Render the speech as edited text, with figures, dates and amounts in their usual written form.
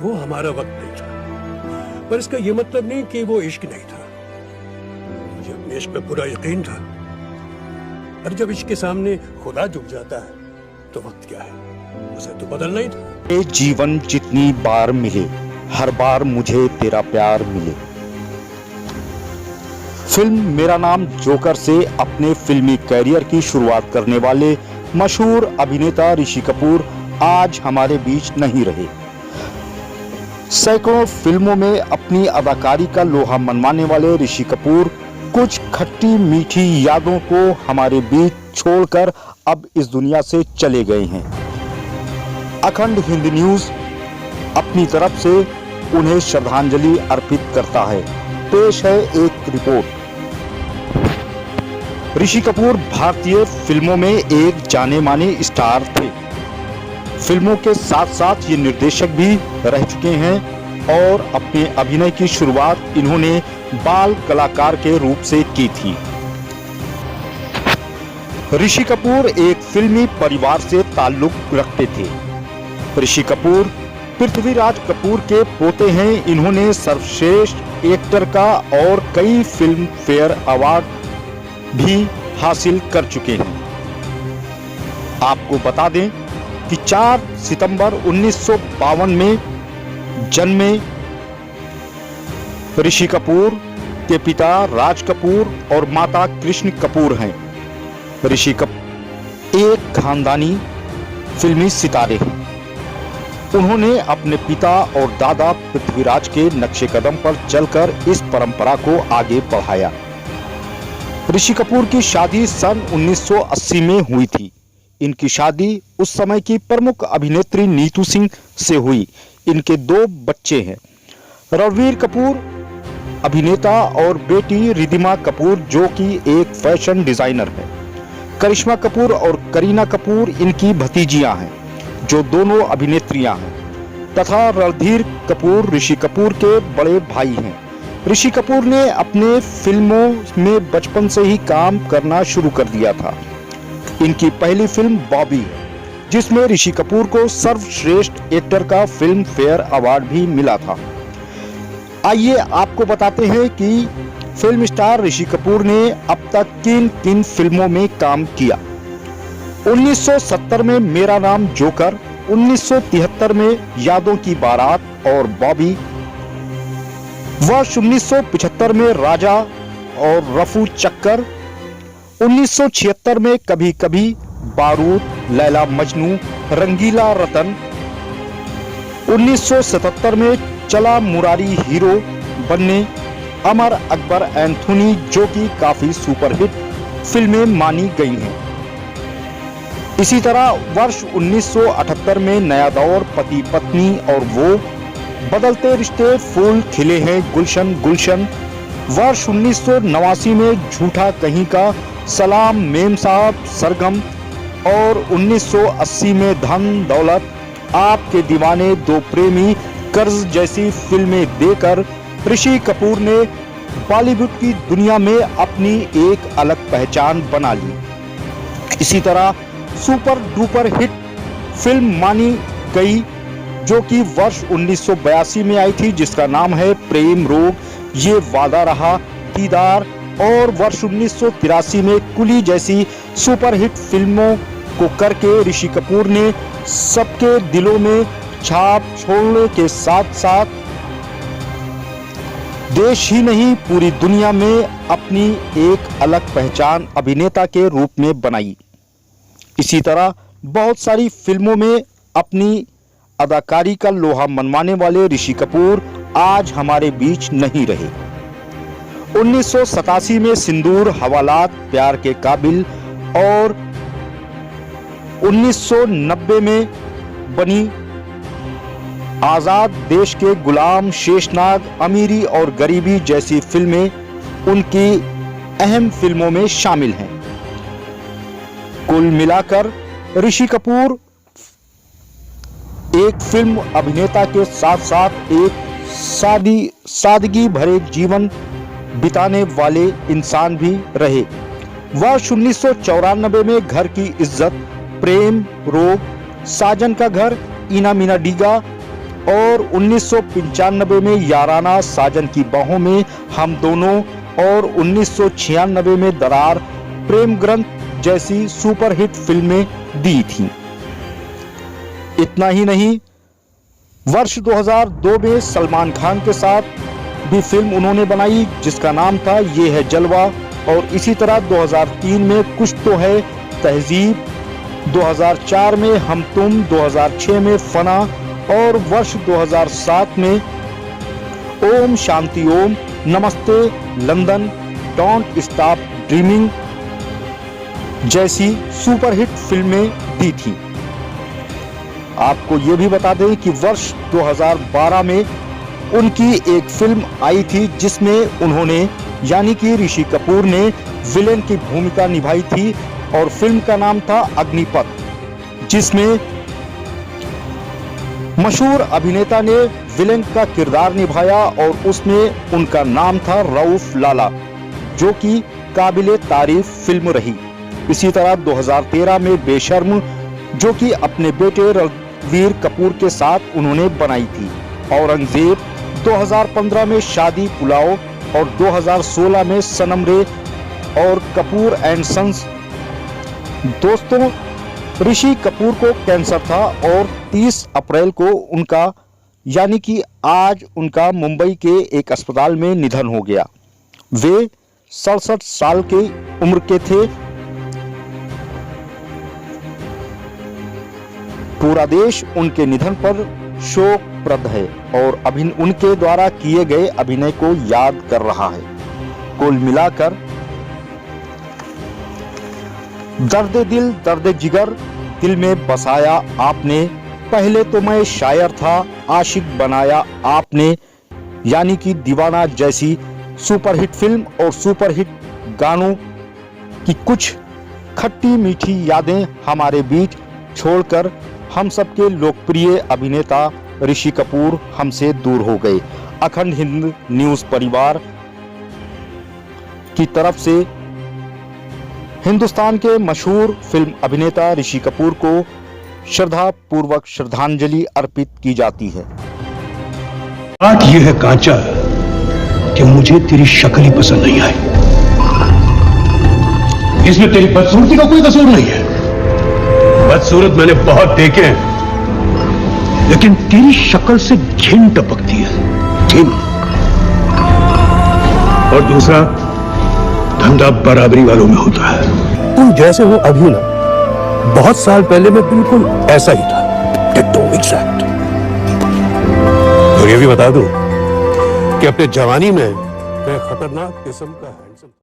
वो हमारा वक्त नहीं था, पर इसका ये मतलब नहीं कि वो इश्क नहीं था। मुझे अपने इश्क पे पूरा यकीन था। और जब इश्क के सामने खुदा झुक जाता है तो वक्त क्या है, उसे तो बदलना ही था। ये जीवन जितनी बार मिले, हर बार मुझे तेरा प्यार मिले। फिल्म मेरा नाम जोकर से अपने फिल्मी कैरियर की शुरुआत करने वाले मशहूर अभिनेता ऋषि कपूर आज हमारे बीच नहीं रहे। सैकड़ों फिल्मों में अपनी अदाकारी का लोहा मनवाने वाले ऋषि कपूर कुछ खट्टी मीठी यादों को हमारे बीच छोड़कर अब इस दुनिया से चले गए हैं। अखंड हिंद न्यूज अपनी तरफ से उन्हें श्रद्धांजलि अर्पित करता है। पेश है एक रिपोर्ट। ऋषि कपूर भारतीय फिल्मों में एक जाने माने स्टार थे। फिल्मों के साथ साथ ये निर्देशक भी रह चुके हैं और अपने अभिनय की शुरुआत इन्होंने बाल कलाकार के रूप से की थी। ऋषि कपूर एक फिल्मी परिवार से ताल्लुक रखते थे। ऋषि कपूर पृथ्वीराज कपूर के पोते हैं। इन्होंने सर्वश्रेष्ठ एक्टर का और कई फिल्म फेयर अवार्ड भी हासिल कर चुके हैं। आपको बता दें कि 4 सितंबर 1952 में जन्मे ऋषि कपूर के पिता राज कपूर और माता कृष्ण कपूर हैं। ऋषि कपूर एक खानदानी फिल्मी सितारे हैं। उन्होंने अपने पिता और दादा पृथ्वीराज के नक्शे कदम पर चलकर इस परंपरा को आगे बढ़ाया। ऋषि कपूर की शादी सन 1980 में हुई थी। इनकी शादी उस समय की प्रमुख अभिनेत्री नीतू सिंह से हुई। इनके 2 बच्चे हैं, रणवीर कपूर अभिनेता और बेटी रिधिमा कपूर जो कि एक फैशन डिजाइनर है। करिश्मा कपूर और करीना कपूर इनकी भतीजियां हैं जो दोनों अभिनेत्रियां हैं, तथा रणधीर कपूर ऋषि कपूर के बड़े भाई हैं। ऋषि कपूर ने अपने फिल्मों में बचपन से ही काम करना शुरू कर दिया था। इनकी पहली फिल्म बॉबी है, जिसमें ऋषि कपूर को सर्वश्रेष्ठ एक्टर का फिल्म फेयर अवार्ड भी मिला था। आइए आपको बताते हैं कि फिल्म स्टार ऋषि कपूर ने अब तक किन किन फिल्मों में काम किया। 1970 में मेरा नाम जोकर, 1973 में यादों की बारात और बॉबी, वर्ष 1975 में राजा और रफू चक्कर, 1976 में कभी कभी बारूद, लैला मजनू, रंगीला रतन, 1977 में चला मुरारी हीरो बनने, अमर अकबर एंथोनी जो कि काफी सुपरहिट फिल्में मानी गई हैं। इसी तरह वर्ष 1978 में नया दौर, पति पत्नी और वो, बदलते रिश्ते, फूल खिले हैं गुलशन गुलशन, वर्ष 1989 में झूठा कहीं का, सलाम मेम साहब, सरगम, और 1980 में धन दौलत, आपके दीवाने, दो प्रेमी, कर्ज जैसी फिल्में देकर ऋषि कपूर ने बॉलीवुड की दुनिया में अपनी एक अलग पहचान बना ली। इसी तरह सुपर डुपर हिट फिल्म मानी गई जो कि वर्ष 1982 में आई थी, जिसका नाम है प्रेम रोग, ये वादा रहा, दीदार, और वर्ष 1983 में कुली जैसी सुपरहिट फिल्मों को करके ऋषि कपूर ने सबके दिलों में छाप छोड़ने के साथ साथ देश ही नहीं पूरी दुनिया में अपनी एक अलग पहचान अभिनेता के रूप में बनाई। इसी तरह बहुत सारी फिल्मों में अपनी अदाकारी का लोहा मनवाने वाले ऋषि कपूर आज हमारे बीच नहीं रहे। 1987 में सिंदूर, हवालात, प्यार के काबिल, और 1990 में बनी आजाद, देश के गुलाम, शेषनाग, अमीरी और गरीबी जैसी फिल्में उनकी अहम फिल्मों में शामिल हैं। कुल मिलाकर ऋषि कपूर एक फिल्म अभिनेता के साथ साथ एक सादगी भरे जीवन बिताने वाले इंसान भी रहे। वर्ष 1994 में घर की इज्जत, प्रेम रोग, साजन का घर, इना मीना डीगा और 1995 में याराना साजन की बाहों में हम दोनों और 1996 में दरार प्रेम ग्रंथ जैसी सुपरहिट फिल्में दी थीं। इतना ही नहीं, वर्ष 2002 में सलमान खान के साथ भी फिल्म उन्होंने बनाई जिसका नाम था ये है जलवा, और इसी तरह 2003 में कुछ तो है तहजीब, 2004 में हम तुम, 2006 में फना और वर्ष 2007 में ओम शांति ओम, नमस्ते लंदन, डोंट स्टॉप ड्रीमिंग जैसी सुपरहिट फिल्में दी थी। आपको ये भी बता दें कि वर्ष 2012 में उनकी एक फिल्म आई थी जिसमें उन्होंने यानी कि ऋषि कपूर ने विलेन की भूमिका निभाई थी और फिल्म का नाम था अग्निपथ, जिसमें मशहूर अभिनेता ने विलेन का किरदार निभाया और उसमें उनका नाम था रऊफ लाला, जो कि काबिले तारीफ फिल्म रही। इसी तरह 2013 में बेशर्म, जो कि अपने बेटे रणवीर कपूर के साथ उन्होंने बनाई थी। औरंगजेब 2015 में शादी पुलाव और 2016 में सनम रे और कपूर एंड सन्स। दोस्तों, ऋषि कपूर को कैंसर था और 30 अप्रैल को उनका यानी कि आज उनका मुंबई के एक अस्पताल में निधन हो गया। वे 67 साल की उम्र के थे। पूरा देश उनके निधन पर शोकप्रद है और उनके द्वारा किए गए अभिनय को याद कर रहा है। कुल मिलाकर दर्द दिल दर्द जिगर दिल में बसाया आपने, पहले तो मैं शायर था आशिक बनाया आपने, यानी कि दीवाना जैसी सुपरहिट फिल्म और सुपरहिट गानों की कुछ खट्टी मीठी यादें हमारे बीच छोड़कर हम सबके लोकप्रिय अभिनेता ऋषि कपूर हमसे दूर हो गए। अखंड हिंद न्यूज परिवार की तरफ से हिंदुस्तान के मशहूर फिल्म अभिनेता ऋषि कपूर को श्रद्धा पूर्वक श्रद्धांजलि अर्पित की जाती है। बात यह है कांचा कि मुझे तेरी शक्ल ही पसंद नहीं आई। इसमें तेरी बदसूरती का कोई कसूर नहीं है। बदसूरत मैंने बहुत देखे हैं, लेकिन तेरी शक्ल से घिन टपकती है, घिन। और दूसरा, धंधा बराबरी वालों में होता है। तुम जैसे हो अभी ना, बहुत साल पहले मैं बिल्कुल ऐसा ही था, डिट्टो एग्जैक्ट। और ये भी बता दूं कि अपने जवानी में मैं खतरनाक किस्म का हैंडसम